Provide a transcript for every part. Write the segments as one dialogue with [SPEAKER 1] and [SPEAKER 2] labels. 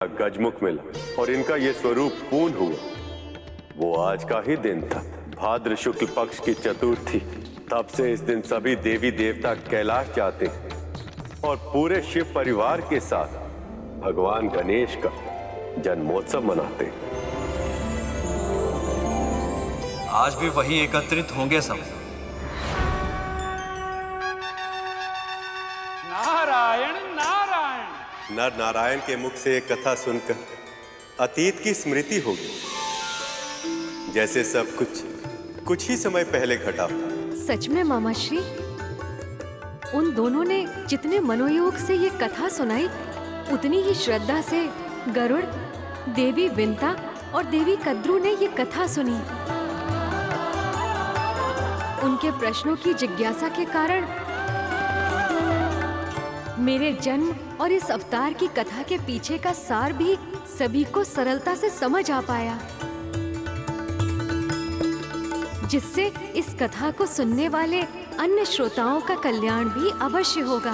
[SPEAKER 1] गजमुख मिला और इनका ये स्वरूप पूर्ण हुआ, वो आज का ही दिन था। भाद्र शुक्ल पक्ष की चतुर्थी। तब से इस दिन सभी देवी देवता कैलाश जाते हैं और पूरे शिव परिवार के साथ भगवान गणेश का जन्मोत्सव मनाते हैं।
[SPEAKER 2] आज भी वही एकत्रित होंगे सब।
[SPEAKER 3] नारायण नारायण।
[SPEAKER 1] नर नारायण के मुख से एक कथा सुनकर अतीत की स्मृति होगी, जैसे सब कुछ ही समय पहले घटा।
[SPEAKER 4] सच में मामा श्री, उन दोनों ने जितने मनोयोग से ये कथा सुनाई, उतनी ही श्रद्धा से गरुड़, देवी विंता और देवी कद्रू ने ये कथा सुनी। उनके प्रश्नों की जिज्ञासा के कारण मेरे जन्म और इस अवतार की कथा के पीछे का सार भी सभी को सरलता से समझ आ पाया, जिससे इस कथा को सुनने वाले अन्य श्रोताओं का कल्याण भी अवश्य होगा।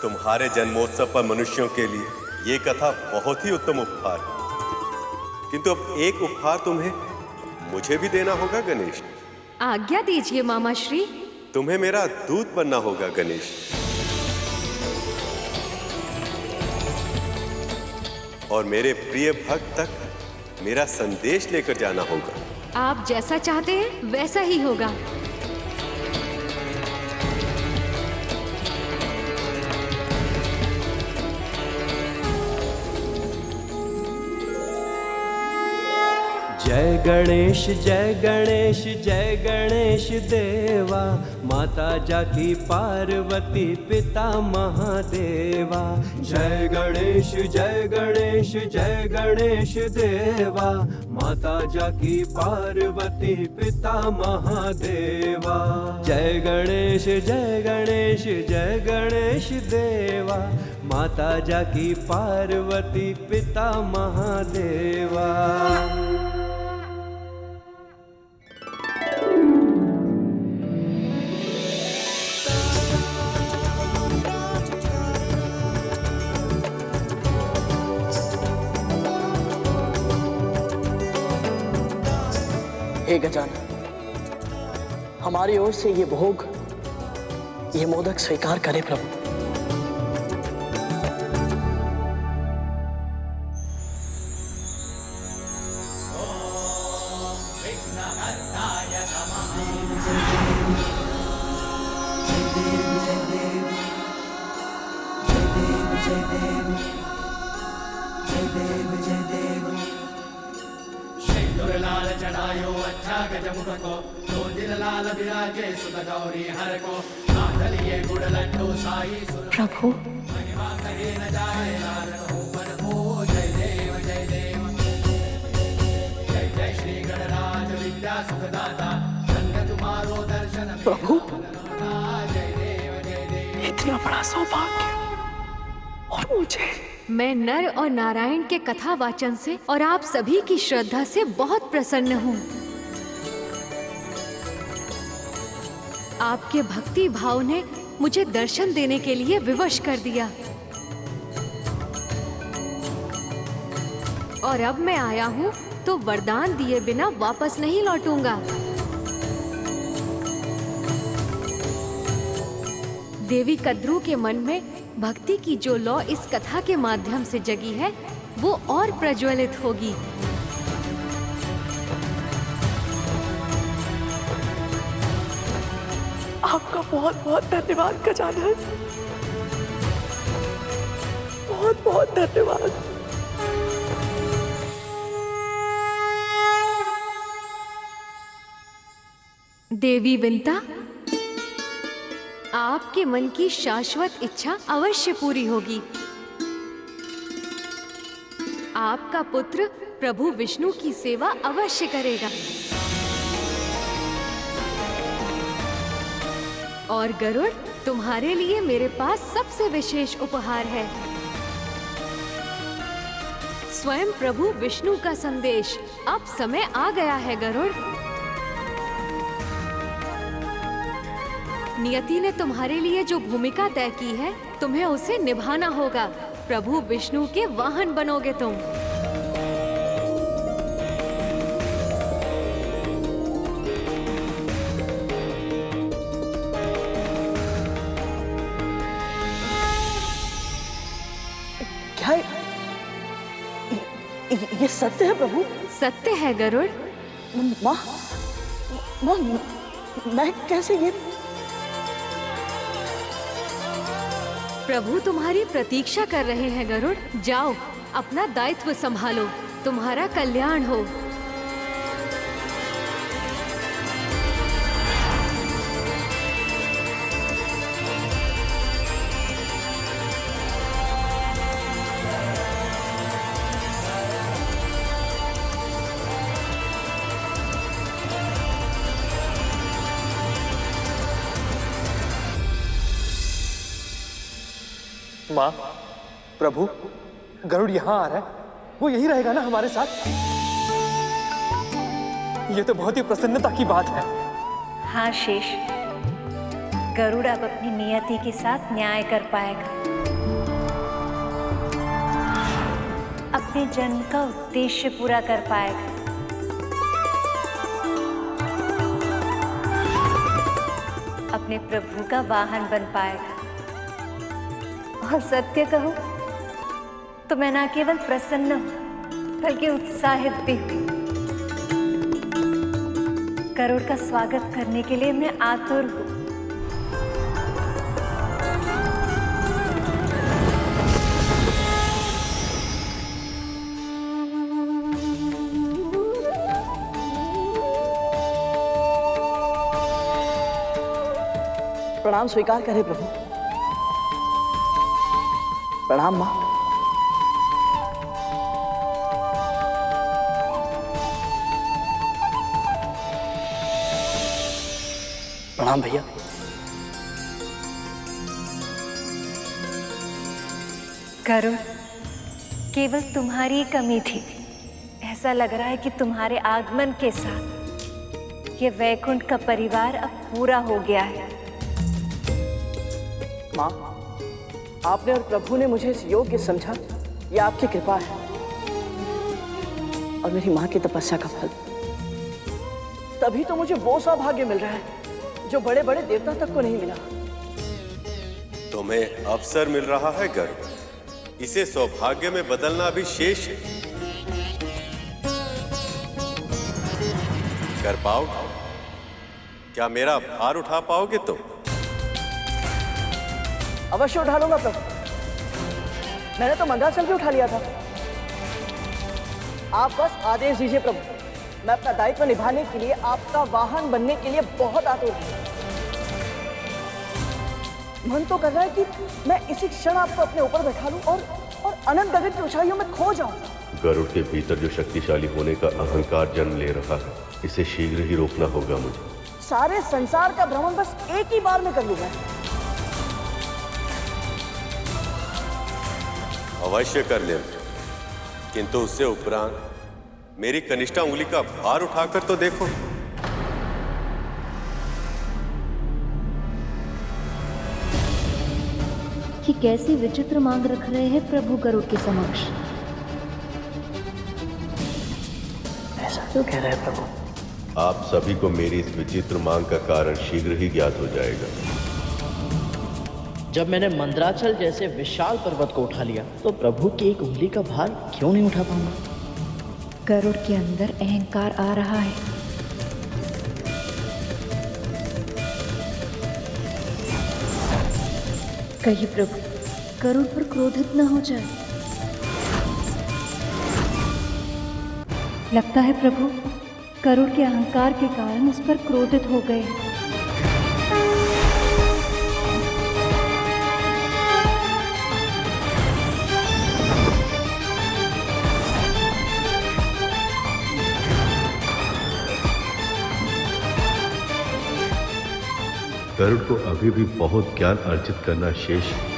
[SPEAKER 1] तुम्हारे जन्मोत्सव पर मनुष्यों के लिए ये कथा बहुत ही उत्तम उपहार है, किंतु अब एक उपहार तुम्हें मुझे भी देना होगा गणेश।
[SPEAKER 4] आज्ञा दीजिए मामा श्री।
[SPEAKER 1] तुम्हें मेरा दूत बनना होगा गणेश, और मेरे प्रिय भक्त तक मेरा संदेश लेकर जाना होगा।
[SPEAKER 4] आप जैसा चाहते हैं वैसा ही होगा।
[SPEAKER 5] जय गणेश जय गणेश जय गणेश देवा, माता जाकी पार्वती पिता महादेवा। जय गणेश जय गणेश जय गणेश देवा, माता जाकी पार्वती पिता महादेवा। जय गणेश जय गणेश जय गणेश देवा, माता जाकी पार्वती पिता महादेवा।
[SPEAKER 6] हे गजानन, हमारी ओर से ये भोग, ये मोदक स्वीकार करें प्रभु।
[SPEAKER 7] लाल चढ़ायो अच्छा गजमुख को, दो दिन लाल विराजे सुत गौरी हर को। लिए गुड़ लड्डू साई
[SPEAKER 4] प्रभु,
[SPEAKER 7] महिमा कहे न जाए, लाल मन को। जय देव जय देव जय जय श्री गणराज विद्या सुखदाता, धन्य तुम्हारो दर्शन।
[SPEAKER 6] प्रभु,
[SPEAKER 7] जय देव जय देव।
[SPEAKER 6] इतना बड़ा सौभाग्य और मुझे।
[SPEAKER 4] मैं नर और नारायण के कथा वाचन से और आप सभी की श्रद्धा से बहुत प्रसन्न हूँ। आपके भक्ति भाव ने मुझे दर्शन देने के लिए विवश कर दिया, और अब मैं आया हूँ तो वरदान दिए बिना वापस नहीं लौटूंगा। देवी कद्रू के मन में भक्ति की जो लौ इस कथा के माध्यम से जगी है, वो और प्रज्वलित होगी।
[SPEAKER 6] आपका बहुत बहुत धन्यवाद गजानन, बहुत बहुत धन्यवाद।
[SPEAKER 4] देवी विंता, आपके मन की शाश्वत इच्छा अवश्य पूरी होगी। आपका पुत्र प्रभु विष्णु की सेवा अवश्य करेगा, और गरुड़, तुम्हारे लिए मेरे पास सबसे विशेष उपहार है। स्वयं प्रभु विष्णु का संदेश। अब समय आ गया है गरुड़। नियति ने तुम्हारे लिए जो भूमिका तय की है तुम्हें उसे निभाना होगा। प्रभु विष्णु के वाहन बनोगे तुम।
[SPEAKER 6] क्या ये सत्य है प्रभु?
[SPEAKER 4] सत्य है गरुड़।
[SPEAKER 6] माँ, माँ, मैं कैसे ये?
[SPEAKER 4] प्रभु तुम्हारी प्रतीक्षा कर रहे हैं गरुड़। जाओ, अपना दायित्व संभालो। तुम्हारा कल्याण हो।
[SPEAKER 8] माँ, प्रभु, गरुड़ यहाँ आ रहा है। वो यही रहेगा ना हमारे साथ? ये तो बहुत ही प्रसन्नता की बात है।
[SPEAKER 9] हाँ शेष, गरुड़ अब अपनी नियति के साथ न्याय कर पाएगा। अपने जन्म का उद्देश्य पूरा कर पाएगा। अपने प्रभु का वाहन बन पाएगा। और सत्य कहूं तो मैं ना केवल प्रसन्न हूं बल्कि उत्साहित भी हूं। गरुड़ का स्वागत करने के लिए मैं आतुर हूं।
[SPEAKER 6] प्रणाम स्वीकार करें प्रभु। प्रणाम माँ। प्रणाम भैया।
[SPEAKER 9] गरुड़, केवल तुम्हारी ही कमी थी। ऐसा लग रहा है कि तुम्हारे आगमन के साथ ये वैकुंठ का परिवार अब पूरा हो गया है।
[SPEAKER 6] माँ, आपने और प्रभु ने मुझे इस योग्य समझा, ये आपकी कृपा है और मेरी माँ की तपस्या का फल। तभी तो मुझे वो सौभाग्य मिल रहा है जो बड़े बड़े देवता तक को नहीं मिला।
[SPEAKER 1] तुम्हें अवसर मिल रहा है गरुड़, इसे सौभाग्य में बदलना अभी शेष है। कर पाओगे? क्या मेरा भार उठा पाओगे तुम?
[SPEAKER 6] अवश्य उठा लूंगा प्रभु। मैंने तो मंदराचल भी उठा लिया था। आप बस आदेश दीजिए प्रभु। मैं अपना दायित्व निभाने के लिए, आपका वाहन बनने के लिए बहुत आतुर हूं। मन तो कर रहा है कि मैं इसी क्षण आपको अपने ऊपर बैठा लूं और अनंत गगन की ऊंचाइयों में खो जाऊं।
[SPEAKER 1] गरुड़ के भीतर जो शक्तिशाली होने का अहंकार जन्म ले रहा है, इसे शीघ्र ही रोकना होगा मुझे।
[SPEAKER 6] सारे संसार का भ्रमण बस एक ही बार में कर लूंगा।
[SPEAKER 1] अवश्य कर ले, किंतु उससे उपरांत मेरी कनिष्ठा उंगली का भार उठाकर तो देखो।
[SPEAKER 10] कि कैसी विचित्र मांग रख रहे हैं प्रभु गरुड़ के समक्ष।
[SPEAKER 6] ऐसा क्यों कह रहे हैं प्रभु?
[SPEAKER 1] आप सभी को मेरी इस विचित्र मांग का कारण शीघ्र ही ज्ञात हो जाएगा।
[SPEAKER 6] जब मैंने मंदराचल जैसे विशाल पर्वत को उठा लिया, तो प्रभु की एक उंगली का भार क्यों नहीं उठा पाऊंगा?
[SPEAKER 10] गरुड़ के अंदर अहंकार आ रहा है। कहिए प्रभु, गरुड़ पर क्रोधित न हो जाए। लगता है प्रभु गरुड़ के अहंकार के कारण उस पर क्रोधित हो गए।
[SPEAKER 1] गरुड़ को अभी भी बहुत ज्ञान अर्जित करना शेष है।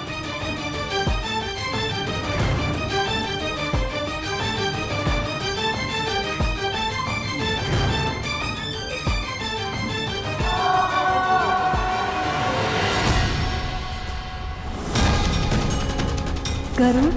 [SPEAKER 10] गरुड़,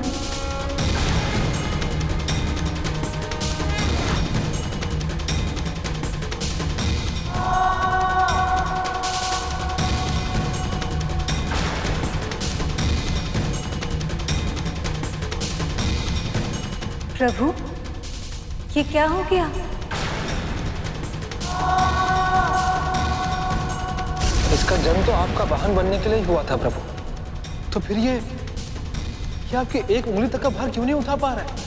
[SPEAKER 9] प्रभु, ये क्या हो गया?
[SPEAKER 8] इसका जन्म तो आपका वाहन बनने के लिए ही हुआ था प्रभु। तो फिर ये आपकी एक उंगली तक का भार क्यों नहीं उठा पा रहा है?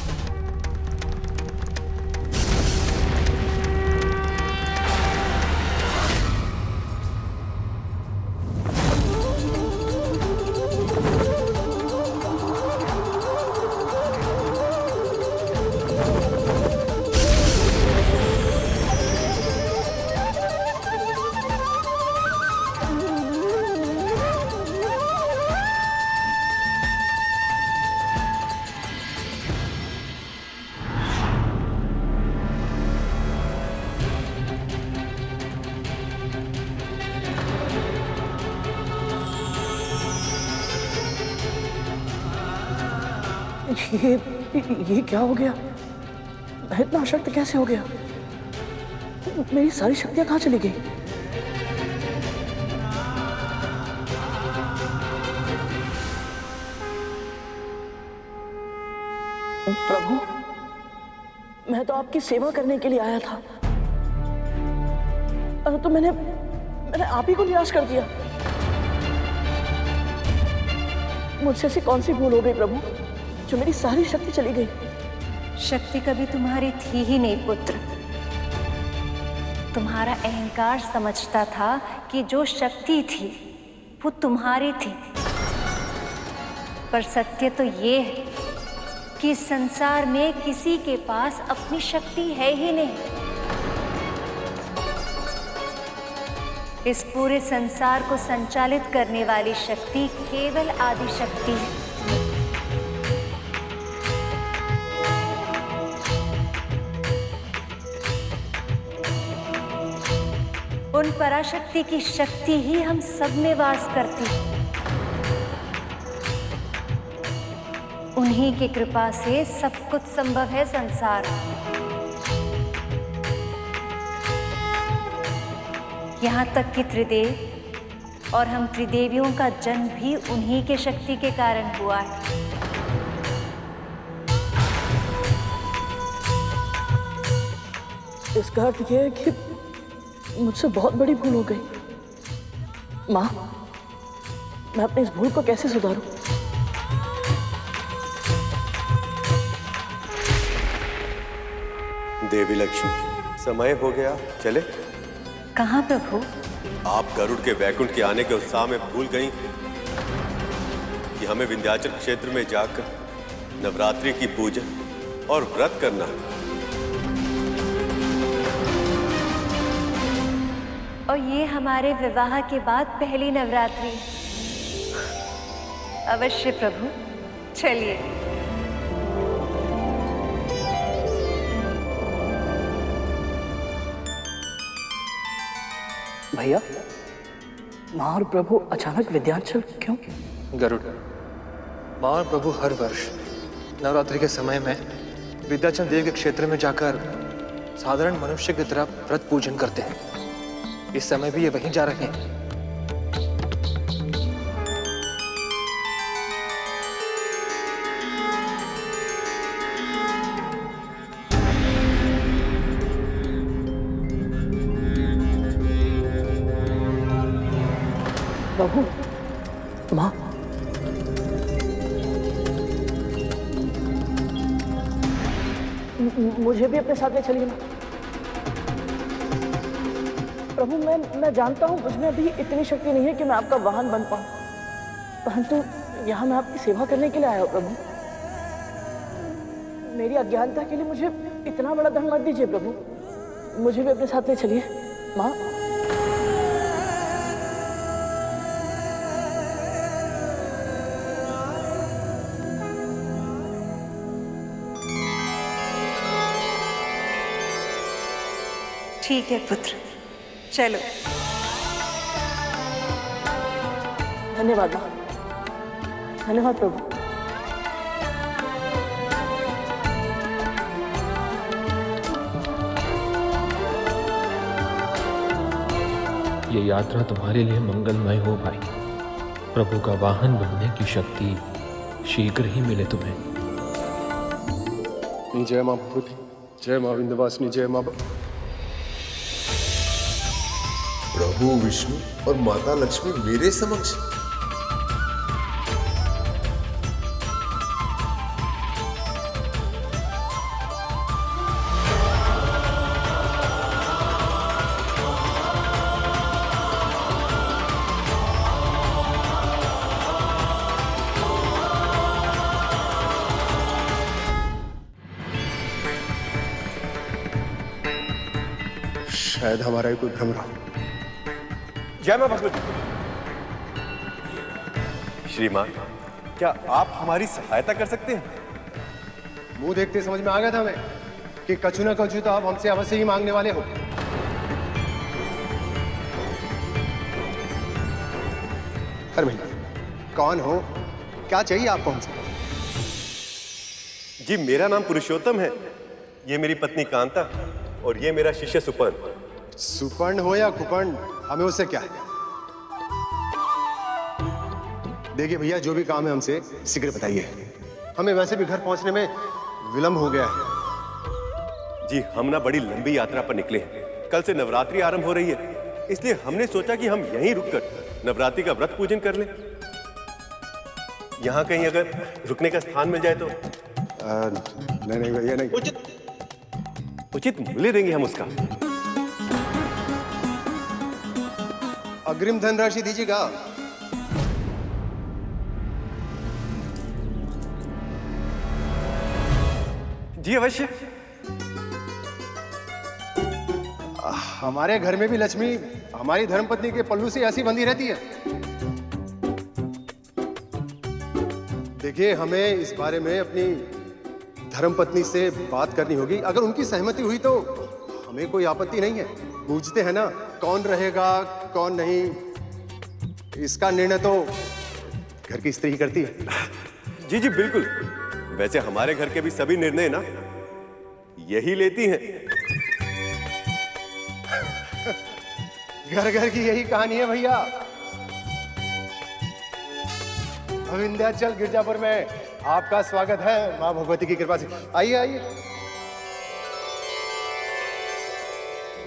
[SPEAKER 8] ये क्या हो गया? मैं इतना अशक्त कैसे हो गया? मेरी सारी शक्तियां कहां चली गई? प्रभु, मैं तो आपकी सेवा करने के लिए आया था, अरे तो मैंने आप ही को निराश कर दिया। मुझसे ऐसी कौन सी भूल हो गई प्रभु, जो मेरी सारी शक्ति चली गई?
[SPEAKER 9] शक्ति कभी तुम्हारी थी ही नहीं पुत्र। तुम्हारा अहंकार समझता था कि जो शक्ति थी वो तुम्हारी थी, पर सत्य तो ये है कि संसार में किसी के पास अपनी शक्ति है ही नहीं। इस पूरे संसार को संचालित करने वाली शक्ति केवल आदि शक्ति है। उन पराशक्ति की शक्ति ही हम सब में वास करती है। उन्हीं की कृपा से सब कुछ संभव है संसार। यहाँ तक कि त्रिदेव और हम त्रिदेवियों का जन्म भी उन्हीं के शक्ति के कारण हुआ है।
[SPEAKER 6] इसका अर्थ यह है कि मुझसे बहुत बड़ी भूल हो गई। माँ, मैं अपनी इस भूल को कैसे सुधारूं?
[SPEAKER 1] देवी लक्ष्मी, समय हो गया, चले।
[SPEAKER 9] कहाँ प्रभु?
[SPEAKER 1] आप गरुड़ के वैकुंठ के आने के उत्साह में भूल गई कि हमें विंध्याचल क्षेत्र में जाकर नवरात्रि की पूजा और व्रत करना है।
[SPEAKER 9] और ये हमारे विवाह के बाद पहली नवरात्रि। अवश्य प्रभु, चलिए।
[SPEAKER 6] भैया, माँ और प्रभु अचानक विंध्याचल क्यों?
[SPEAKER 8] गरुड़, माँ और प्रभु हर वर्ष नवरात्रि के समय में विंध्याचल देव के क्षेत्र में जाकर साधारण मनुष्य की तरह व्रत पूजन करते हैं। इस समय भी ये वहीं जा रहे हैं।
[SPEAKER 6] प्रभु, माँ, मुझे भी अपने साथ ले चलिए ना। प्रभु, मैं जानता हूँ मुझमें अभी इतनी शक्ति नहीं है कि मैं आपका वाहन बन पाऊँ, परंतु यहाँ मैं आपकी सेवा करने के लिए आया हूँ। प्रभु, मेरी अज्ञानता के लिए मुझे इतना बड़ा दंड मत दीजिए। प्रभु, मुझे भी अपने साथ ले चलिए। माँ,
[SPEAKER 9] ठीक है पुत्र, चलो।
[SPEAKER 6] धन्यवाद माँ, धन्यवाद प्रभु।
[SPEAKER 11] ये यात्रा तुम्हारे लिए मंगलमय हो भाई। प्रभु का वाहन बनने की शक्ति शीघ्र ही मिले तुम्हें।
[SPEAKER 8] जय मां भगवती, जय मां विंध्यवासिनी, जय मां।
[SPEAKER 12] प्रभु विष्णु और माता लक्ष्मी मेरे समक्ष।
[SPEAKER 8] शायद हमारा ही कोई भ्रम रहा।
[SPEAKER 1] जय मां भगवती। श्रीमान, क्या आप हमारी सहायता कर सकते हैं?
[SPEAKER 8] मुंह देखते समझ में आ गया था हमें कि कछु ना कछु तो आप हमसे अवश्य ही मांगने वाले हो। अरे भैया, कौन हो, क्या चाहिए आपको हमसे?
[SPEAKER 1] जी, मेरा नाम पुरुषोत्तम है। ये मेरी पत्नी कांता और ये मेरा शिष्य सुपर्ण।
[SPEAKER 8] सुपर्ण हो या कुपर्ण, हमें उससे क्या है? देखिए भैया, जो भी काम है हमसे शीघ्र बताइए। हमें वैसे भी घर पहुंचने में विलंब हो गया है।
[SPEAKER 1] जी, हम ना बड़ी लंबी यात्रा पर निकले हैं। कल से नवरात्रि आरंभ हो रही है, इसलिए हमने सोचा कि हम यहीं रुककर नवरात्रि का व्रत पूजन कर लें। यहाँ कहीं अगर रुकने का स्थान मिल जाए तो।
[SPEAKER 8] नहीं भैया, नहीं।
[SPEAKER 1] उचित मूल्य देंगे हम उसका।
[SPEAKER 8] अग्रिम धनराशि दीजिएगा।
[SPEAKER 1] जी अवश्य।
[SPEAKER 8] हमारे घर में भी लक्ष्मी हमारी धर्मपत्नी के पल्लू से ऐसी बंधी रहती है। देखिए, हमें इस बारे में अपनी धर्मपत्नी से बात करनी होगी। अगर उनकी सहमति हुई तो हमें कोई आपत्ति नहीं है। पूछते हैं ना, कौन रहेगा कौन नहीं, इसका निर्णय तो घर की स्त्री ही करती है।
[SPEAKER 1] जी जी बिल्कुल। वैसे हमारे घर के भी सभी निर्णय ना यही लेती हैं।
[SPEAKER 8] घर घर की यही कहानी है भैया। विंध्याचल गिरजापुर में आपका स्वागत है मां भगवती की कृपा से। आइए आइए।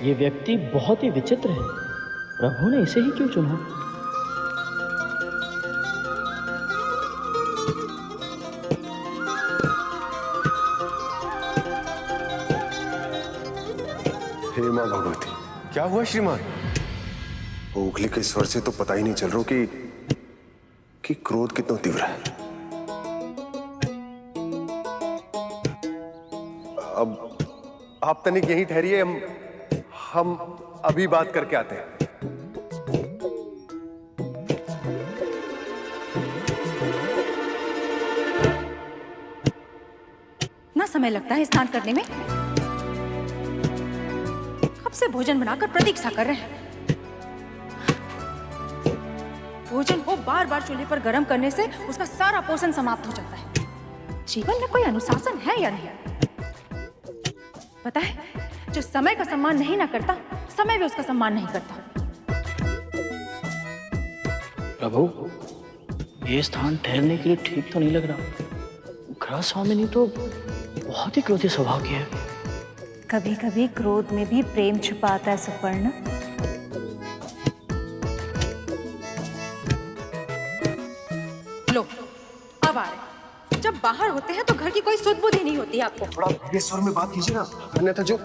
[SPEAKER 6] ये व्यक्ति बहुत ही विचित्र है। प्रभु ने इसे ही क्यों चुना?
[SPEAKER 8] हे मां भगवती।
[SPEAKER 1] क्या हुआ श्रीमान?
[SPEAKER 8] ओखली के स्वर से तो पता ही नहीं चल रहा कि क्रोध कितना तीव्र है। अब आप तनिक यहीं ठहरिए, हम अभी बात करके आते हैं।
[SPEAKER 10] ना समय लगता है स्नान करने में। कब से भोजन बनाकर प्रतीक्षा कर रहे हैं। भोजन को बार बार चूल्हे पर गर्म करने से उसका सारा पोषण समाप्त हो जाता है। जीवन में कोई अनुशासन है या नहीं? पता है, जो समय का सम्मान नहीं ना करता, समय भी उसका सम्मान नहीं करता।
[SPEAKER 6] प्रभु, ये स्थान ठहरने के लिए ठीक तो नहीं लग रहा। ग्रह स्वामिनी तो बहुत ही क्रोधी स्वभाव की है।
[SPEAKER 9] कभी कभी क्रोध में भी प्रेम छुपाता है सुपर्ण।
[SPEAKER 10] लो, अब आ रहे। जब बाहर होते हैं तो घर की कोई सुध बुद्धि नहीं होती आपको।
[SPEAKER 8] थोड़ा धीरे स्वर में बात कीजिए ना, अन्यथा जो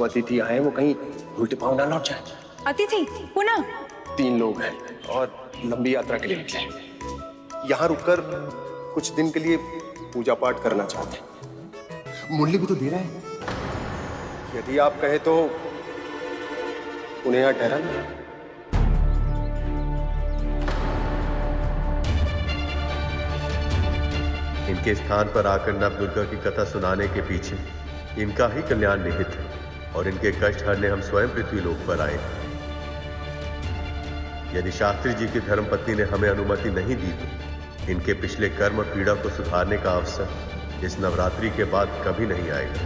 [SPEAKER 8] अतिथि आए वो कहीं उल्टे पांव ना लौट जाए।
[SPEAKER 10] अतिथि पुनः
[SPEAKER 8] 3 लोग हैं और लंबी यात्रा के लिए निकले हैं। यहाँ रुककर कुछ दिन के लिए पूजा पाठ करना चाहते हैं। मूल्य भी तो दे रहे हैं। यदि आप कहें तो उन्हें यहाँ ठहरा लें।
[SPEAKER 1] इनके स्थान पर आकर नव दुर्गा की कथा सुनाने के पीछे इनका ही कल्याण निहित है और इनके कष्ट हरने हम स्वयं पृथ्वी लोक पर आए। यदि शास्त्री जी की धर्मपत्नी ने हमें अनुमति नहीं दी तो इनके पिछले कर्म पीड़ा को सुधारने का अवसर इस नवरात्रि के बाद कभी नहीं आएगा।